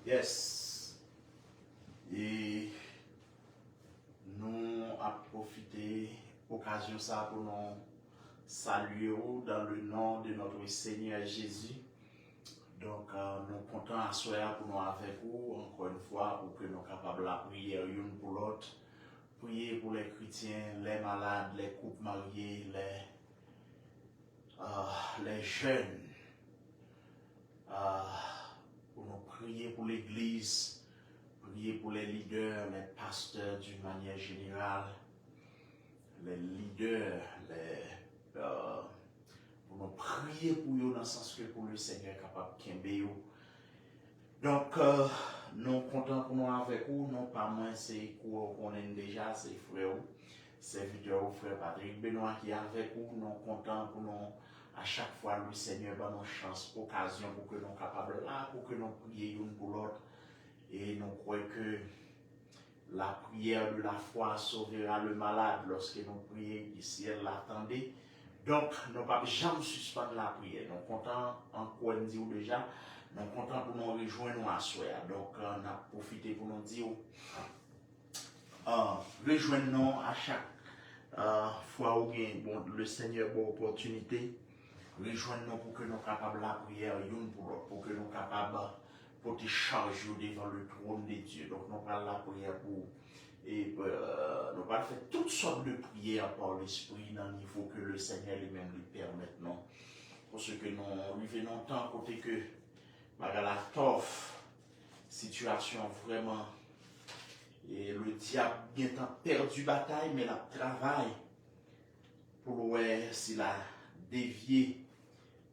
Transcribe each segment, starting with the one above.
Yes. Et nous avons profité occasion ça pour nous saluer dans le nom de notre Seigneur Jésus. Donc, nous comptons à soir pour nous avec vous, encore une fois, pour que nous soyons capables de prier l'une pour l'autre. Prier pour les chrétiens, les malades, les couples mariés, les jeunes. pour l'Église, prier pour les leaders, les pasteurs d'une manière générale, les leaders, pour nous prier pour eux dans le sens que pour le Seigneur est capable de kembe. Donc, nous comptons pour nous avec vous, non pas moins, c'est qu'on connaît déjà, c'est frère, serviteur, frère Patrick Benoît qui est avec vous, nous comptons pour nous, à chaque fois, le Seigneur va nous chance, occasion pour que nous soyons capables là, pour que nous prions une pour l'autre. Et nous croyons que la prière de la foi sauvera le malade lorsque nous prions ici, elle l'attendait. Donc, nous ne pouvons pas jamais suspendre la prière. Nous comptons, encore une fois déjà, nous sommes contents pour nous rejoindre à soir. Donc, on a profité pour nous dire, rejoignez-nous à chaque fois où le Seigneur a une opportunité. Rejoignez-nous pour que nous soyons capables de la prière, pour que nous soyons capables pour te charger devant le trône de Dieu. Donc, nous parlons la prière pour. Et nous allons faire toutes sortes de prières par l'Esprit dans le niveau que le Seigneur lui-même lui permet. Non? Parce que nous vivons tant côté que la toffe, situation vraiment, et le diable bien temps perdu bataille, mais la travail pour voir s'il a dévié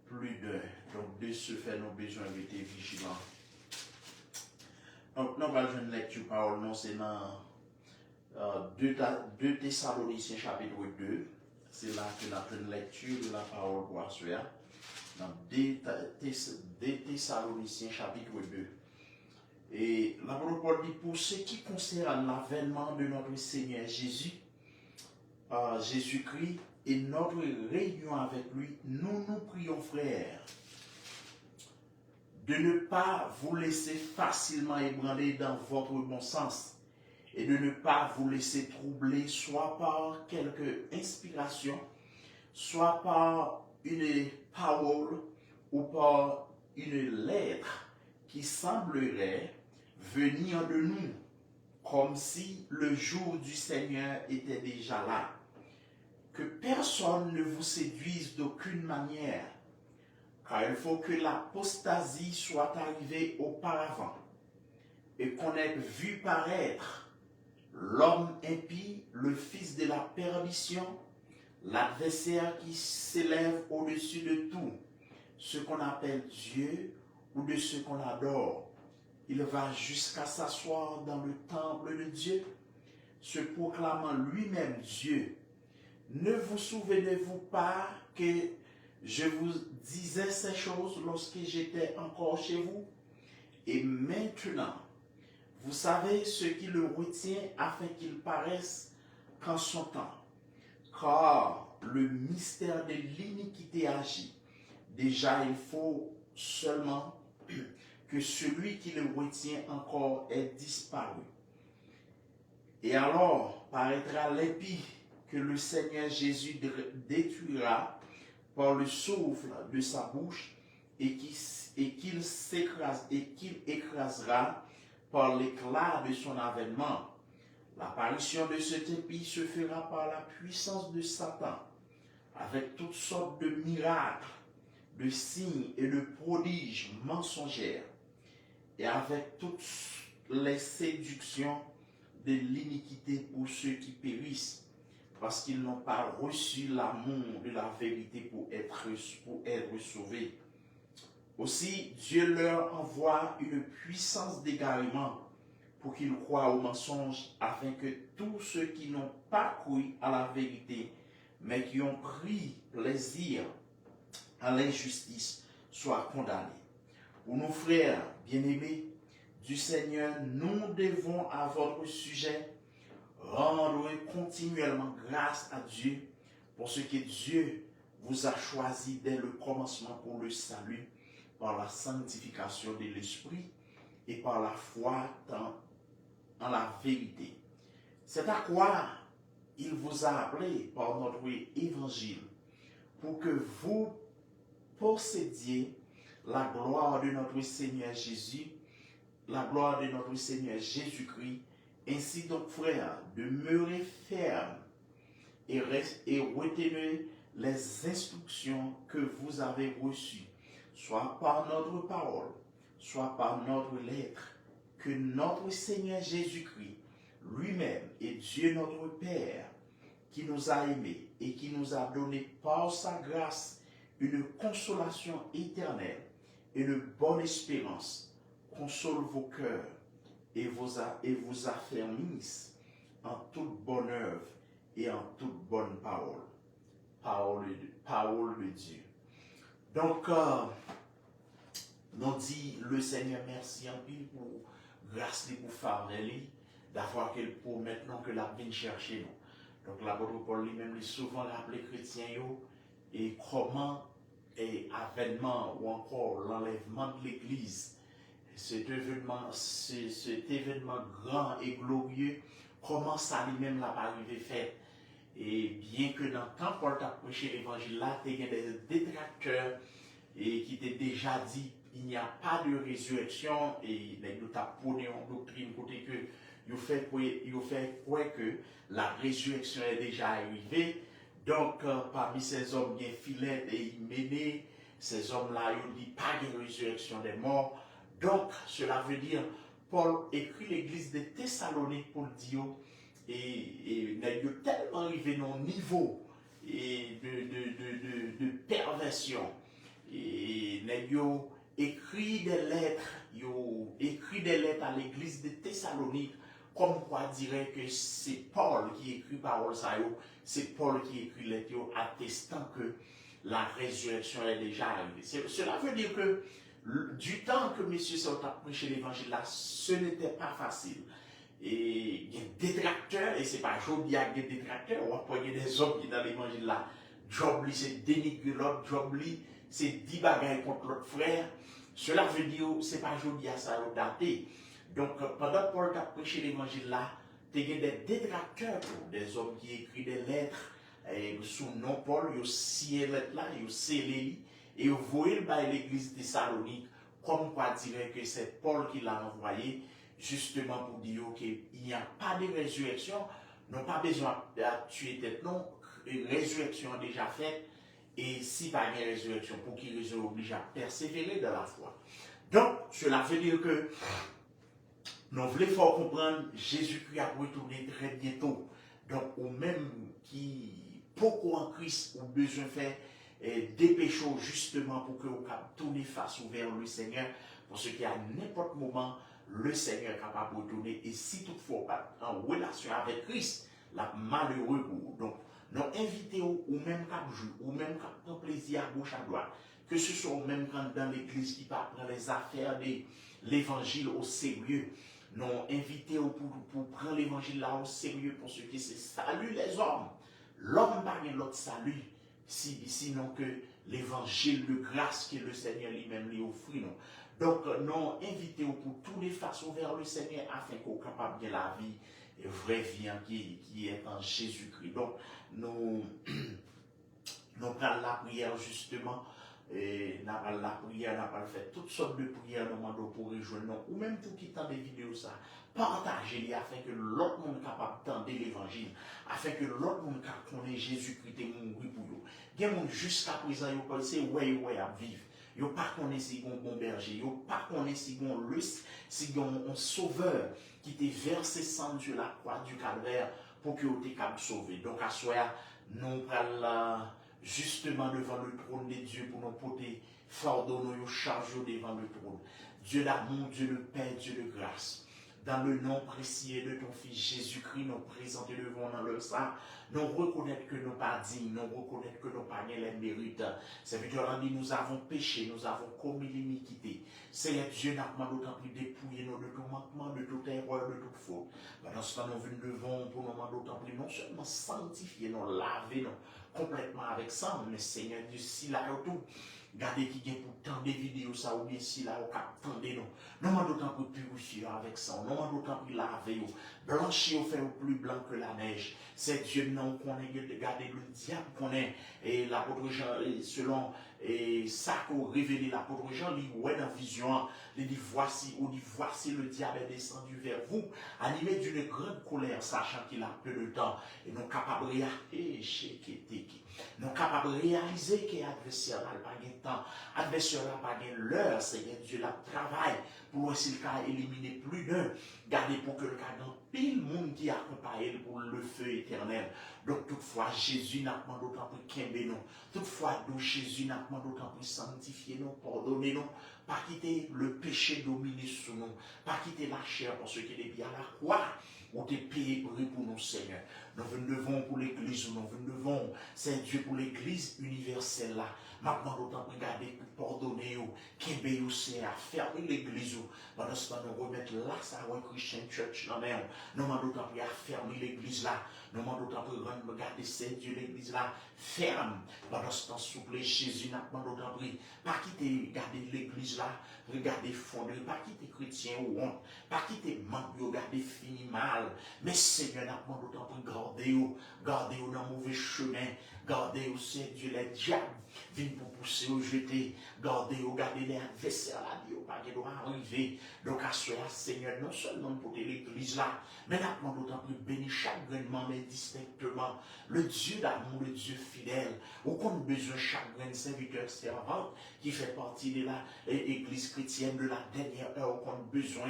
plus d'un. Donc de ce fait, nous avons besoin d'être vigilants. Donc nous allons faire une lecture parole, non, c'est dans 2 Thessaloniciens chapitre 2. C'est là que nous avons une lecture de la parole pour assurer. Dans 2 Thessaloniciens chapitre 2. Et l'apôtre Paul dit, pour ce qui concerne l'avènement de notre Seigneur Jésus-Christ et notre réunion avec lui, nous nous prions, frères, de ne pas vous laisser facilement ébranler dans votre bon sens et de ne pas vous laisser troubler soit par quelque inspiration, soit par une parole ou par une lettre qui semblerait venir de nous, comme si le jour du Seigneur était déjà là. Que personne ne vous séduise d'aucune manière, car il faut que l'apostasie soit arrivée auparavant, et qu'on ait vu paraître l'homme impie, le fils de la perdition, l'adversaire qui s'élève au-dessus de tout, ce qu'on appelle Dieu ou de ce qu'on adore. Il va jusqu'à s'asseoir dans le temple de Dieu, se proclamant lui-même Dieu. Ne vous souvenez-vous pas que je vous disais ces choses lorsque j'étais encore chez vous? Et maintenant, vous savez ce qui le retient afin qu'il paraisse qu'en son temps. Car le mystère de l'iniquité agit. Déjà, il faut seulement que celui qui le retient encore ait disparu. Et alors paraîtra l'impie que le Seigneur Jésus détruira par le souffle de sa bouche et qu'il écrasera par l'éclat de son avènement. L'apparition de cet impie se fera par la puissance de Satan, avec toutes sortes de miracles, de signes et de prodiges mensongers, et avec toutes les séductions de l'iniquité pour ceux qui périssent, parce qu'ils n'ont pas reçu l'amour de la vérité pour être sauvés. Aussi, Dieu leur envoie une puissance d'égarement pour qu'ils croient au mensonge, afin que tous ceux qui n'ont pas cru à la vérité, mais qui ont pris plaisir à l'injustice, soient condamnés. Pour nos frères bien-aimés du Seigneur, nous devons à votre sujet rendre continuellement grâce à Dieu pour ce que Dieu vous a choisi dès le commencement pour le salut, par la sanctification de l'Esprit et par la foi en la vérité. C'est à quoi il vous a appelé par notre évangile, pour que vous possédiez la gloire de notre Seigneur Jésus, la gloire de notre Seigneur Jésus-Christ. Ainsi donc, frères, demeurez fermes et retenez les instructions que vous avez reçues, soit par notre parole, soit par notre lettre, que notre Seigneur Jésus-Christ lui-même et Dieu notre Père, qui nous a aimés et qui nous a donné par sa grâce une consolation éternelle et une bonne espérance, console vos cœurs et vous affermisse en toute bonne œuvre et en toute bonne parole. Parole de Dieu. Donc, nous dit le Seigneur merci en pile pour grâce pour faveur d'avoir qu'elle pour maintenant que la vienne chercher nous. Donc l'apôtre Paul lui-même lui souvent rappelé chrétiens et comment et avènement ou encore l'enlèvement de l'Église, cet événement grand et glorieux, comment ça lui-même l'a pas arrivé fait. Et bien que dans le temps Paul t'a prêché l'évangile là, il y a des détracteurs et qui t'ont déjà dit il n'y a pas de résurrection et nous t'a prôné en doctrine côté que il fait quoi que la résurrection est déjà arrivée. Donc parmi ces hommes bien filet et mené, ces hommes-là ils disent pas de résurrection des morts. Donc cela veut dire Paul écrit l'église de Thessalonique pour dire et nous tellement arrivé à un niveau et de perversion et nous écrit des lettres à l'église de Thessalonique comme quoi dirait que c'est Paul qui écrit parole ça c'est Paul qui écrit lettres attestant que la résurrection est déjà arrivée. Cela veut dire que du temps que M. Saut a prêché l'évangile là, ce n'était pas facile. Et il y a des détracteurs, et ce n'est pas aujourd'hui qu'il y a des détracteurs, on va des hommes qui dans l'évangile là, job li c'est dénigrer l'autre, job li c'est 10 bagailles contre l'autre frère. Cela veut dire que ce n'est pas aujourd'hui à ça daté. Donc pendant que Paul a prêché l'évangile là, il y a des détracteurs, des hommes qui écrivent des lettres sous nom Paul, ils ont signé les lettres là, ils ont scellé et ils ont voyé l'église de Thessalonique, comme quoi dirait que c'est Paul qui l'a envoyé. Justement pour dire qu'il n'y a pas de résurrection, non pas besoin de tuer tête, non, une résurrection déjà faite, et si pas de résurrection, pour qu'il les oblige à persévérer dans la foi. Donc, cela veut dire que nous voulons comprendre Jésus-Christ a retourné très bientôt. Donc, ou même qui, pourquoi en Christ, ou besoin de faire dépêcher justement pour que vous tourner face vers le Seigneur, parce qu'à n'importe moment, le Seigneur est capable de retourner. Et si toutefois pas en relation avec Christ, la malheureux pour vous. Donc, nous invitons ou même cap jour, ou même cap prend plaisir à gauche à droite, que ce soit au même quand dans l'église qui prend les affaires de l'évangile au sérieux. Nous invitons pour prendre l'évangile là au sérieux pour ce qui c'est salut les hommes. L'homme n'a pas l'autre salut, sinon que l'évangile de grâce que le Seigneur lui-même lui offre. Donc, nous invitons pour tous les façons vers le Seigneur afin qu'on soit capable de la vie, vraie vie qui est en Jésus-Christ. Donc, nous prenons la prière justement, nous avons la prière, nous avons fait toutes sortes de prières pour rejoindre nous, ou même pour qui tend des vidéos ça. Partagez-les afin que l'autre monde soit capable d'entendre l'évangile, afin que l'autre monde connaisse Jésus-Christ et mourir pour eux. Il y a des gens jusqu'à présent, ils pensent ouais à vivre. Ils ne connaissent pas si un bon berger, ils ne connaissent pas un sauveur qui t'a versé sang sur la croix du calvaire pour que tu sois sauvé. Donc à soir, nous allons justement devant le trône de Dieu pour nous porter fardeau, nous charger devant le trône. Dieu d'amour, Dieu de paix, Dieu de grâce. Dans le nom précieux de ton Fils Jésus-Christ, nous présenter devant dans le sang, nous reconnaître que nous pas dignes, nous reconnaître que nous pas les mérites. Serviteur dit, nous avons péché, nous avons commis l'iniquité. Seigneur Dieu, n'a pas d'autant plus dépouiller nous de tout manquement, de toute erreur, de toute faute. Pendant ce temps, nous venons devant pour nous demander d'autant plus non seulement sanctifier, nous laver nous complètement avec sang, mais Seigneur Dieu, si là tout. Gardez qui vient pour tant des vidéos, ça ou bien si là, au cap, tendez nous. Nous demandons d'autant pour purifier avec ça. Nous demandons d'autant pour laver, blanchir, faire plus blanc que la neige. C'est Dieu, non, qu'on ait gardé le diable, qu'on ait, et l'apôtre Jean, selon ça qu'on révélé l'apôtre Jean, il ouais dans vision, il dit voici le diable est descendu vers vous, animé d'une grande colère, sachant qu'il a peu de temps, et non capable de réagir, Nous sommes capables de réaliser que l'adversaire n'a pas de temps, l'adversaire n'a pas de l'heure, Seigneur Dieu, la travail pour essayer de éliminer plus d'un. Gardez pour que le cas dans pile monde qui accompagne pour le feu éternel. Donc toutefois, Jésus n'a pas d'autant pour qu'aimer nous. Toutefois, Jésus n'a pas d'autant pour sanctifier nous, pardonner nous, pas quitter le péché dominer sur nous, pas quitter la chair pour ce qui est bien à la croix. On t'est payé pour nous, Seigneur. Nous venons pour l'église, nous venons, c'est Dieu pour l'église universelle là. Maintenant, d'autant pour garder, pour pardonner, qu'il y a à fermer l'église. Pendant ce temps, nous remettre là, ça va Christian Church, non mais nous demandons d'autant pour fermer l'église là. Nous demandons d'autant pour regarder, c'est Dieu, l'église là, ferme. Pendant ce temps, souple Jésus, nous demandons d'autant pour pas quitter, garder l'église là, regarder fondre, pas quitter chrétien ou honte, pas quitter manque, regarder fini mal. Mais Seigneur, nous demandons d'autant pour gardez-vous dans le mauvais chemin, gardez-vous, c'est Dieu, les diables, viennent pour pousser ou jeter, gardez-vous, gardez les adversaires là, Dieu, pas qu'ils doivent arriver. Donc, à cela, Seigneur, non seulement pour l'église là, mais nous demandons d'autant plus bénir chaque grainement, mais distinctement, le Dieu d'amour, le Dieu fidèle, où qu'on a besoin chaque grain de serviteur, servante, qui fait partie de l'église chrétienne de la dernière heure, où qu'on a besoin,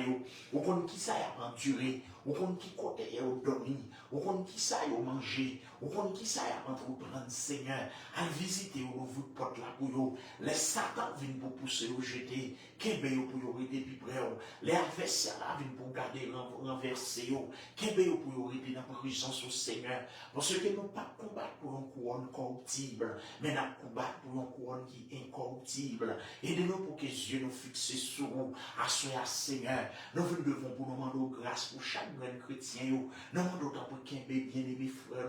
où qu'on qui ça a enduré, où qu'on qui côté est au dormir, où qu'on qui ça a manger, où qu'on qui ça a entreprendre, Seigneur, à visiter au nouveau porte là pour vous, les satans viennent pour pousser ou jeter, qu'est-ce pour vous rester plus près, les adversaires là viennent pour garder renverser, qu'est-ce pour vous rester dans la présence au Seigneur, parce que nous pas combattre pour un couronne corruptible, mais nous combattre pour un couronne qui est incorruptible. Aidez-nous pour que Dieu nous fixe sur vous, à ce Seigneur. Nous devons pour nous demander grâce pour chaque grand chrétien, nous demandons pour qu'il y ait bien-aimés frères,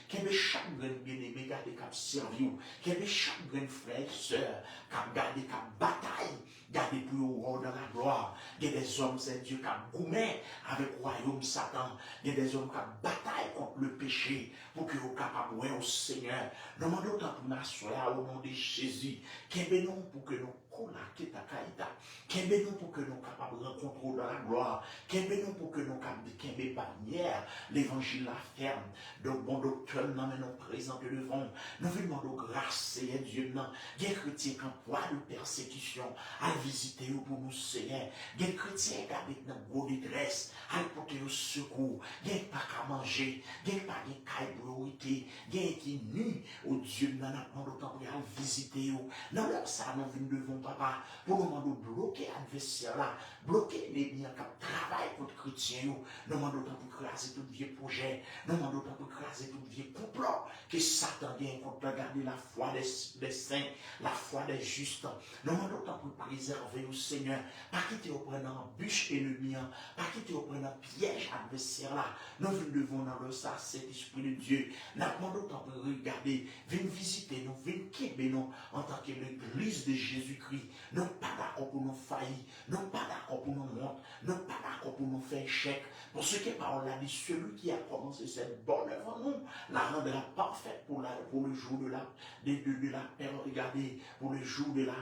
qu'il y ait chaque grand bien-aimé garder cap servi, qu'il y ait chaque grand frère et soeur cap garder cap bataille. Gardez pour vous dans la gloire. Il y a des hommes, c'est Dieu qui a gourmet avec le royaume Satan. Il y a des hommes qui ont bataille contre le péché pour que vous soyez capables de au Seigneur. Nous demandons pour nous au nom de Jésus. Qu'il pour que nous collaquons ta caïta. Qu'il pour que nous soyons capables de rencontrer dans la gloire. Qu'il pour que nous soyons capables de bannière l'évangile la ferme. Donc, bon docteur, nous nous présentons devant. Nous vous demandons grâce, Seigneur Dieu. Il y a des chrétiens qui ont poids de persécution. À visiter pour nous, Seigneur. Il y a des chrétiens qui ont dans gros détresse. À porter au secours. Il n'y a pas qu'à manger. Il n'y a pas de caille priorité. Il y a qui nu au Dieu. Nous avons d'autant pour visiter. Nous avons ça, nous venons devant papa. Pour nous demander de bloquer l'adversaire là. Bloquer les biens qui travaillent contre les chrétiens. Nous demandons d'autant pour craser tout vieux projet. Nous demandons d'autant pour craser tout vieux complot. Que Satan vient contre garder la foi des saints, la foi des justes. Nous demandons d'autant pour préserver au Seigneur. Pas quitter au prenant bûche ennemi. Pas quitter au prenant piège adversaire là. Nous devons dans le ça, cet esprit de Dieu. Nous demandons d'autant pour regarder. Venez visiter nous, venez quitter nous en tant que l'église de Jésus-Christ. Nous pas d'accord pour nous faillir. Nous pas d'accord pour nous monter. Nous pas d'accord pour nous faire échec. Pour ce que parole a dit, celui qui a commencé cette bonne œuvre en nous, la rendra parfaite pour le jour de la paix, regardez, pour le jour de la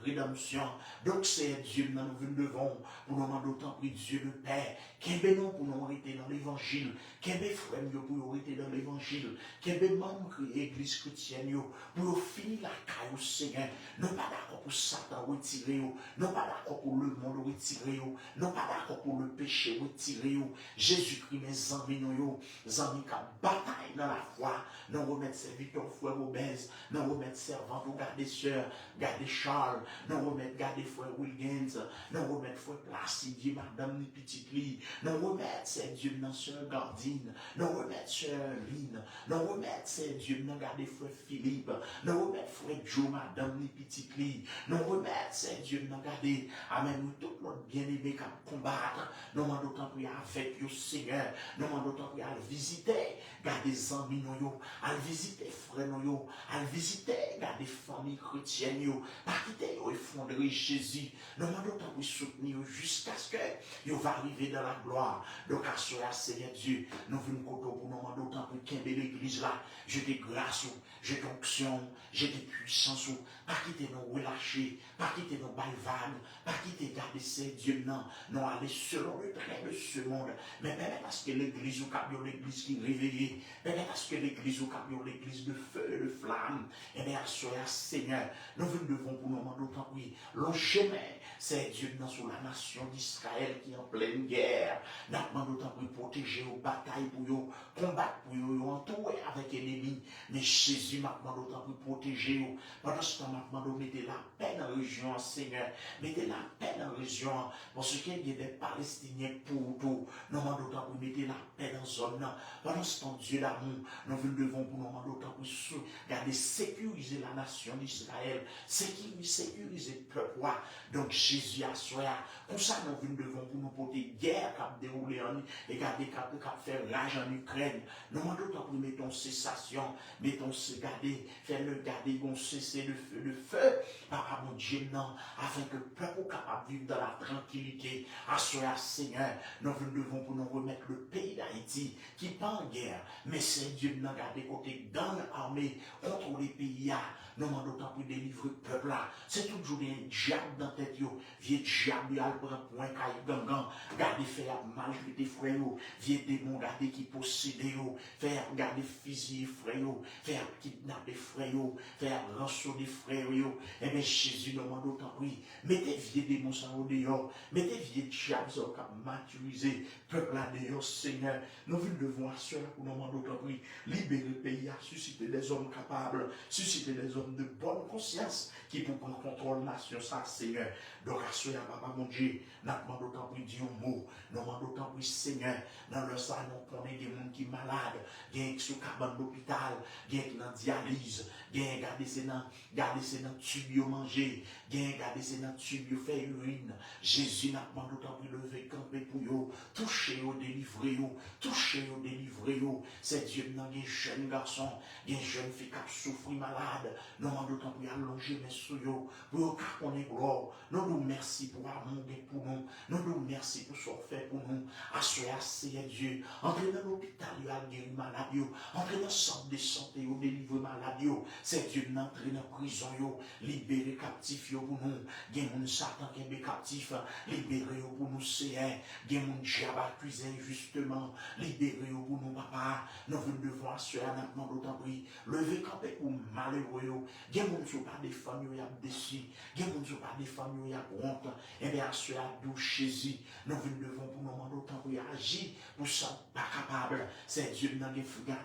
rédemption. Donc c'est Dieu, nous devons, pour nous demander autant que Dieu le Père, qu'il y ait nous pour nous arrêter dans l'évangile, qu'il y ait frères pour nous arrêter dans l'évangile, qu'il y ait membres de l'église chrétienne, pour nous finir la caille au Seigneur. Nous pas d'accord pour Satan retirer, nous pas d'accord pour le monde retirer, nous pas d'accord pour le péché retirer. Jésus-Christ, mes amis, nous amis qui bataille dans la foi, nous remettre serviteurs, frères obèses, nous remettre servants, nous garder sœurs, garder Charles, nous remettre garder frère Wilkins, nous remettre frère Placide, madame ni petite Lee, nous remettre c'est Dieu dans sœur Gardine, nous remettre sœur Lynn, nous remettre c'est Dieu dans garder frère Philippe, nous remettre frère Joe, madame ni petite Lee, nous remettre c'est Dieu dans garder, amen, tout notre bien-aimé qui combattre, nous demandons autant prier avec le Seigneur, nous demandons autant prier à visiter, garder les amis, à visiter frères, à visiter, garder familles chrétiennes, pas quitter, effondrer Jésus, nous demandons autant pour soutenir jusqu'à ce que vous va arriver dans la gloire. Donc à cela, Seigneur Dieu, nous venons pour nous demander autant pour qu'aimer l'église là, je te grâce, je t'onction, jeter puissance, pas quitter nous relâcher, pas quitter nous vagues, pas quitter garder ces dieux, non, non aller selon le train de ce monde, mais permettre à ce que l'église ou camion, l'église qui est réveillée, permettre à ce que l'église ou camion, l'église de feu et de flamme, et bien, soyez Seigneur, nous devons pour nous demander autant, oui, le chemin, c'est Dieu dans sur la nation d'Israël qui est en pleine guerre, nous demandons autant pour protéger aux batailles, pour eux, combattre, pour eux, entourer avec l'ennemi, mais Jésus m'a demandé autant pour protéger eux, pendant ce temps, m'a demandé mettez la paix dans la région, Seigneur, mettez la paix dans la région, parce qu'il y a des Palestiniens pour tout, nous demandons autant pour mettre la paix dans la zone, pendant ce temps, Dieu d'amour, nous devons pour nous demander autant pour garder, sécuriser la nation d'Israël, sécuriser le peuple, donc Jésus a soya, pour ça nous devons pour nous porter guerre qui a déroulé en et qui a fait rage en Ukraine, nous demandons autant pour mettons cessation, mettons garder, faire le garder, cesser le feu, Papa mon Dieu, non, afin que le peuple soit capable de vivre dans la tranquillité, à soya Seigneur, nous devons pour nous remettre le pays d'Haïti, qui n'est pas en guerre, mais c'est Dieu qui a gardé côté gang armé contre les pays, nous demandons autant pour délivrer le peuple là, c'est toujours un diable dans la tête, vieux diable, il prend point, gangan, garder faire mal, des frères, vieux démon, garder qui possède, faire garder fusil frères, faire kidnapper frères, faire rançonner frères, et bien Jésus nous demande autant, oui, mettez vieux démons au dehors, mettez vieux diable qui a maturisé, peuple là dehors, Seigneur, nous devons assurer pour nous demander autant, oui, libérer le pays, susciter des hommes capables, susciter des hommes de bonne conscience qui pour prendre contrôle de la nation, ça, Seigneur. Donc, assurer à Papa, mon Dieu, nous demandons autant pour dire un mot, nous demandons autant pour Seigneur, dans le salon, nous connaissons des gens qui sont malades, qui sont cabane d'hôpital, qui sont dans dialyse, qui sont dans tube manger, qui sont dans tube faire urine. Jésus n'a demandé autant pour lever, camper pour eux, toucher eux, délivrer eux, toucher eux, délivrer eux. C'est Dieu dans des jeunes garçons, des jeunes filles qui souffrent malades, nous demandons autant pour allonger mes souillons, pour qu'on ait gloire. Nous nous merci pour l'amour pour nous, nous nous merci pour ce qu'on fait pour nous. Assoyez Seigneur Dieu, entrez dans l'hôpital, il a guéri malade, entrez dans le centre de santé, il délivre malade, c'est Dieu d'entrer dans la prison, libérer captifs pour nous, il y a mon Satan qui est captif, libérer pour nous, Seigneur, il y a mon diable accusé justement, libérer pour nous, papa, nous devons assurer maintenant d'autant prix, lever campé pour malheureux, il y a mon qui pas des familles, il y a déçu, il y a mon qui pas des familles, il y a honte, et bien assurer à nous Jésus, nous devons pour nous demander autant pour agir, pour ça pas capable, c'est Dieu dans les fougas.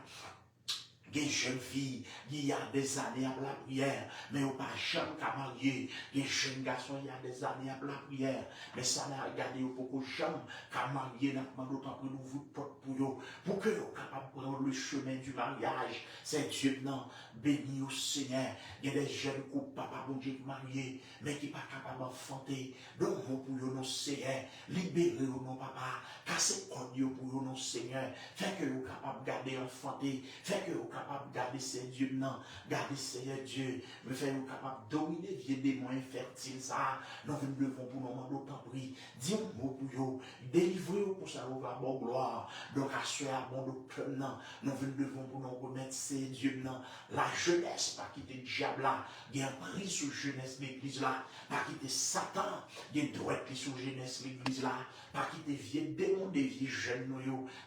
Des jeunes filles, il y a des années à la prière, mais on pas jamais qu'à marier. Des jeunes garçons, il y a des années à la prière, mais ça n'a regardé au beaucoup jamais qu'à marier, n'a demandé autant que nous vous porte pour eux, pour que vous capables de prendre le chemin du mariage. C'est Dieu non, béni au Seigneur. Il y a des jeunes couples, papa, bon Dieu, mariés, mais qui ne sont pas capables d'enfanter. Donc, vous pour nous, Seigneur, libérez nous, papa, cassez le code pour nous, Seigneur, fait que vous capables de garder enfanter, fait que vous capable de garder ces dieux, non, garder Seigneur Dieu, me faire nous capable de dominer vieux démons infertiles, ça, nous devons pour nous demander autant prix, dis un mot pour vous, délivrez-vous pour ça, vous va bon gloire, donc assurez à bon docteur, non, nous devons pour nous remettre ces dieux, non, la jeunesse, pas quitter le diable là, il y a un prix sur jeunesse l'église là, pas quitter Satan, il y a un droit qui sur jeunesse l'église là, pas quitter vieux démons, des vieux jeunes,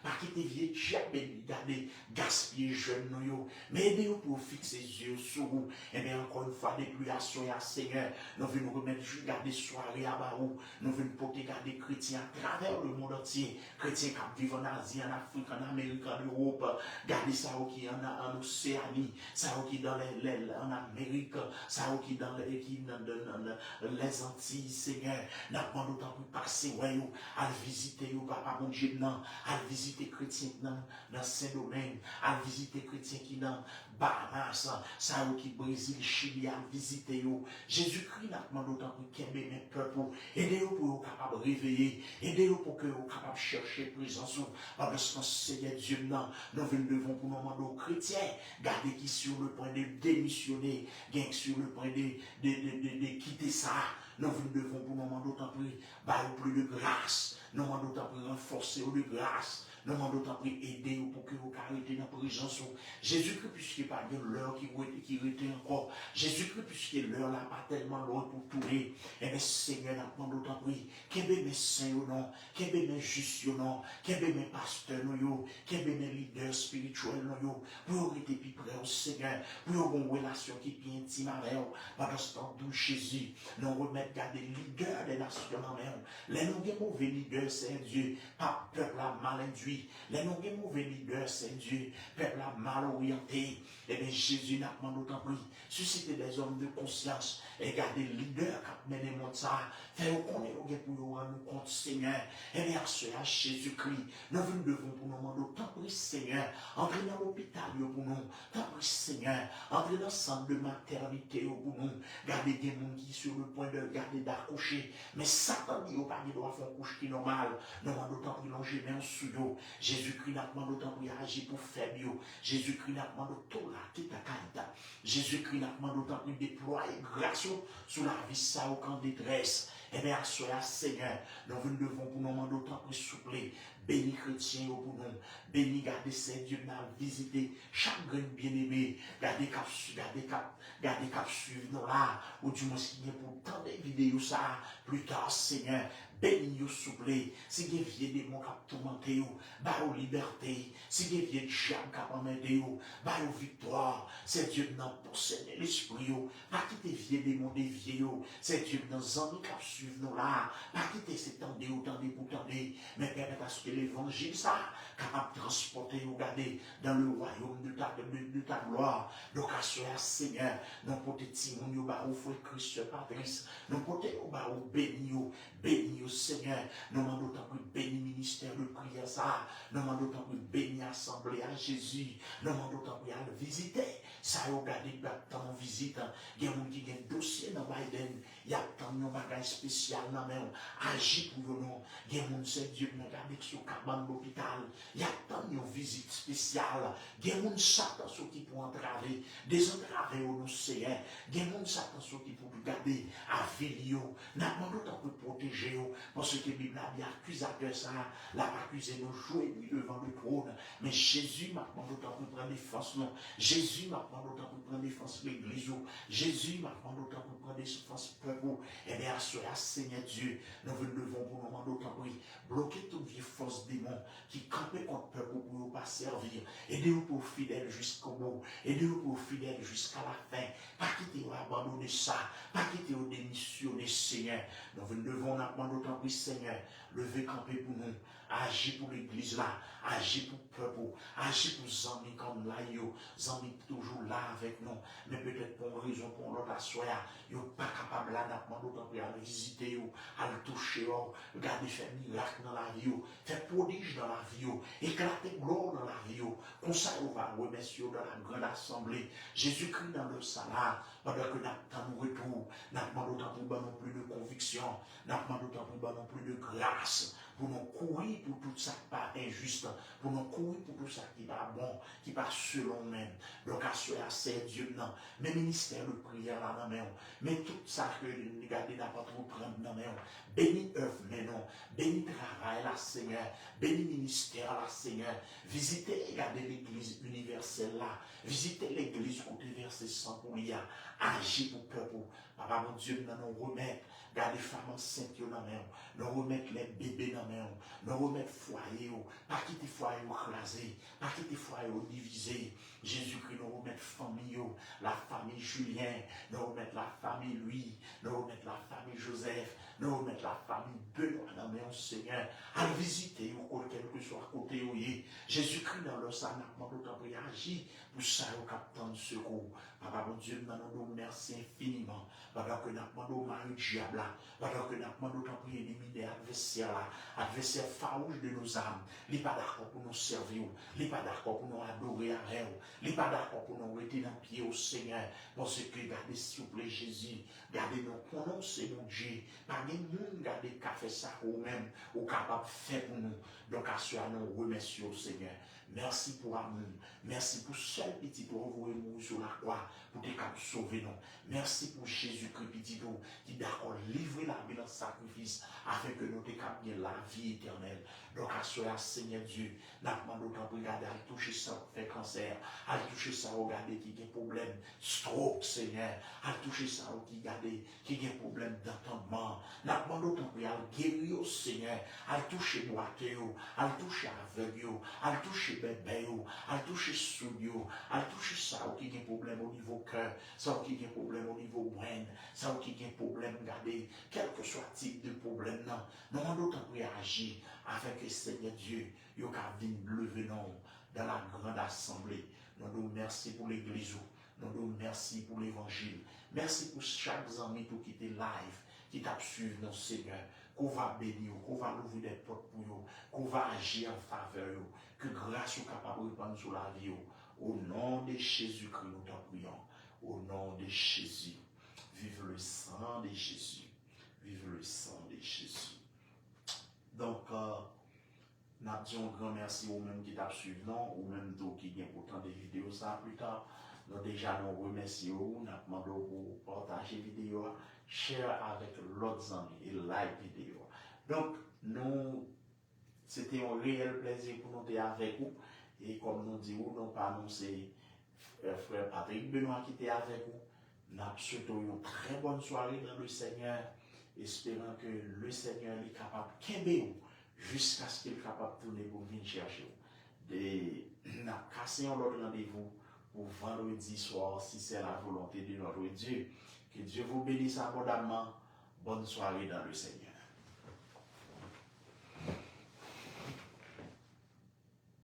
pas quitter vieux diable, garder, gaspiller jeunes, mais aidez-vous pour fixer les yeux sur vous. Et bien encore une fois, depuis à Seigneur, nous venons remettre garder soirée à Barou, nous venons porter garder chrétiens à travers le monde entier, chrétiens qui vivent en Asie, en Afrique, en Amérique, en Europe, garder ça qui en Océanie, ça qui dans en Amérique, ça qui dans les Antilles, Seigneur, nous avons d'autant pour passer, à visiter, papa mon Dieu, à visiter chrétiens dans Saint-Domingue, à visiter chrétiens qui dans Bahamas, ça qui Brésil, Chili, à visiter. Jésus-Christ n'a demandé autant pour qu'il y ait mes peuples, aidez-vous pour que capable de réveiller, aidez-vous pour que vous capable de chercher présence, parce que Seigneur Dieu, nous devons pour nous demander aux chrétiens, garder qui sur le point de démissionner, sur le point de quitter ça. Nous devons pour nous demander autant plus de grâce, nous demandons autant pour renforcer de grâce. nous demandons tant pis aider pour que vous arrêtez dans la prison. Jésus-Christ, puisqu'il pas de l'heure qui était encore. Jésus-Christ, puisque l'heure là pas tellement loin pour tourner. Et bien, Seigneur, nous demandons tant pis. Qu'est-ce mes saints ou non? Qu'est-ce mes justes ou non? Qu'est-ce mes pasteurs ou qu'est-ce mes leaders spirituels ou pour arrêter plus près au Seigneur, pour avoir une relation qui est bien intime avec vous. Pendant ce temps, d'où Jésus, nous remettons des leaders des nations en main. Les mauvais leaders, c'est Dieu. Pas peuple à mal induit. Les mauvais leaders, c'est Dieu. Peuple à mal orienté. Et bien, Jésus n'a pas d'autant plus. Susciter des hommes de conscience. Et garder les leaders qui mènent le monde ça. Faire connaître pour nous rendre compte, Seigneur. Et bien, à Jésus-Christ, nous devons pour nous demander tant plus, Seigneur. Entrer dans l'hôpital pour nous. Tant plus, Seigneur. Entrer dans le centre de maternité pour nous. Garder des gens qui sont sur le point de garder d'accoucher. Mais Satan dit, pas qu'il doit faire un couche qui est normal. Nous demandons d'autant plus longer même sous l'eau. Jésus-Christ n'a pas d'autant plus agir pour faire bio. Jésus-Christ n'a pas d'autant plus la caïta. Jésus-Christ n'a pas d'autant plus déployer grâce sur la vie ça au camp détresse. Eh bien, soyez Seigneur, nous devons pour nous demander d'autant plus souple. Béni chrétien pour nous. Béni garder ces dieux n'a visité chaque grain bien-aimé. Gardez cap suivre nous là. Ou du moins si pour tant de vidéos ça. Plus tard, Seigneur. Béni vous souple. Si vous avez des mots qui tourmenté, bah aux liberté. Si vous avez des diables qui emmènent, bah aux victoire. C'est Dieu n'a possédé l'esprit. Pas quitter vieux démons des vieux. C'est Dieu dans amis qui suivent nous là. Pas quitter ces temps de pour tendre. Mais permettre à ce que l'évangile ça, capable de transporter ou garder dans le royaume de ta gloire. Donc à ce Seigneur, nous portons Timon, nous barrons frère Christ Patrice. Nous portons au barreau béni au Seigneur, nous demandons autant que béni ministère de prière ça, nous demandons autant que béni assemblée à Jésus, nous demandons autant que à le visiter, ça a regardé tant de visite, il y a des gens qui ont un dossier dans Biden, il y a tant de bagages spécial dans même, agir pour nous, il y a des gens qui ont Dieu qui regardé sur le cabane de l'hôpital, il y a tant de visites spéciales, il y a des gens qui Satan qui pour entraver, des entraver au nous Seigneur, il y a des gens qui Satan qui pour garder à vie, nous demandons autant que protéger. Parce que la Bible a bien accusateur ça, l'a accusé nous jouer lui devant le trône. Mais Jésus m'a demandé autant pour prendre défense, non. Jésus m'a demandé autant pour prendre défense l'église. Jésus m'a demandé autant pour prendre défense peuple. Et bien, à ce Seigneur Dieu, nous devons pour nous demander autant pour bloquer toute vieille force démon qui campait contre le peuple pour ne pas servir. Aidez-vous pour fidèles jusqu'au bout. Aidez-vous pour fidèles jusqu'à la fin. Pas quitter ou abandonner ça. Pas quitter ou démissionner, Seigneur. Nous devons apprendre d'autant plus, Seigneur, lever camper pour nous, agir pour l'église là, agir pour le peuple, agir pour les amis comme là, les amis toujours là avec nous, mais peut-être pour une raison, pour l'autre, soya, ils ne sont pas capables là d'apprendre d'autant plus à le visiter, à le toucher, regarder faire miracle dans la vie, faire prodige dans la vie, éclater gloire dans la vie, comme ça, on va remercier dans la grande assemblée. Jésus-Christ dans le salat, pendant que nous retour, nous demandons d'autant plus de conviction, nous demandons d'autant plus de grâce, pour nous courir pour tout ça qui n'est pas injuste, pour nous courir pour tout ça qui n'est pas bon, qui n'est pas selon même. Donc, à ce c'est Dieu, non. Mais ministère de prière là, non, mais tout ça que nous gardons n'a pas trop prendre, non, béni œuvre, mais non. Béni travail là, Seigneur. Béni ministère là, Seigneur. Visitez et gardez l'église universelle là. Visitez l'église côté verset 100 pour y agir pour le peuple. Papa, mon Dieu, nous remettre. Gardez les femmes enceintes dans la main, nous remettre les bébés dans la main, nous remettre foyer, pas quitter foyer écrasé, pas quitter foyer divisé. Jésus-Christ, nous remettre famille, la famille Julien, nous remettre la famille Louis, nous remettre la famille Joseph, nous remettre la famille Benoît dans la main, Seigneur, à visiter, ou quel que soit à côté, Jésus-Christ dans le sang, nous avons agir pour ça, au capitaine de secours. Papa, mon Dieu, nous nous remercions infiniment. Pendant que nous demandons au mari diable, pendant que nous demandons tant pour éliminer l'adversaire là, adversaire farouche de nos âmes, il n'est pas d'accord pour nous servir, il n'est pas d'accord pour nous adorer à rien, il n'est pas d'accord pour nous rester dans le pied au Seigneur, parce que gardez s'il vous plaît Jésus, gardez nous prononcer mon Dieu, pas de monde gardez qu'a fait ça ou même, ou capable de faire pour nous, donc à cela nous remercions au Seigneur. Merci pour amour. Merci pour seul petit pour envoyer nous sur la croix pour te sauver nous. Merci pour Jésus-Christ petit nous qui d'accord livrer la vie dans le sacrifice afin que nous te gagnions la vie éternelle. Donc à cela, Seigneur Dieu, nous demandons autant pour regarder à toucher ça fait cancer, à toucher ça regarder qui a des problèmes stroke Seigneur, à toucher ça qui regarder qui a des problèmes d'entendement. Nous demandons autant pour guérir Seigneur, à toucher boiteux, à toucher aveugle, à toucher bébé, à toucher sourd, à toucher ça qui a des problèmes au niveau cœur, ça qui a des problèmes au niveau brain, ça qui a des problèmes, regardez, quel que soit le type de problème, non, nous demandons autant pour agir afin que Seigneur Dieu, il vienne lever nous dans la grande assemblée. Nous nous merci pour l'église, nous nous merci pour l'évangile. Merci pour chaque ami qui est live, qui t'a suivi dans Seigneur, qu'on va bénir, qu'on va ouvrir des portes pour eux, qu'on va agir en faveur, que grâce soit capable de répandre sur la vie. Au nom de Jésus-Christ, nous t'en prions. Au nom de Jésus. Vive le sang de Jésus. Vive le sang de Jésus. Donc, nous disons un grand merci aux mêmes qui t'a suivi, ou même d'autres qui viennent pourtant des vidéos ça plus tard. Nous déjà nous remercions, nous demandons pour partager la vidéo, share avec l'autre amis et like vidéo. Donc, nous, c'était un réel plaisir pour nous être avec vous. Et comme nous disons, nous pas annoncer frère Patrick Benoît qui était avec vous. Nous souhaitons une très bonne soirée dans le Seigneur, espérant que le Seigneur est capable de kembe jusqu'à ce qu'il est capable de tourner pour venir chercher. Nous avons cassé un autre rendez-vous pour vendredi soir, si c'est la volonté de notre Dieu. Que Dieu vous bénisse abondamment. Bonne soirée dans le Seigneur.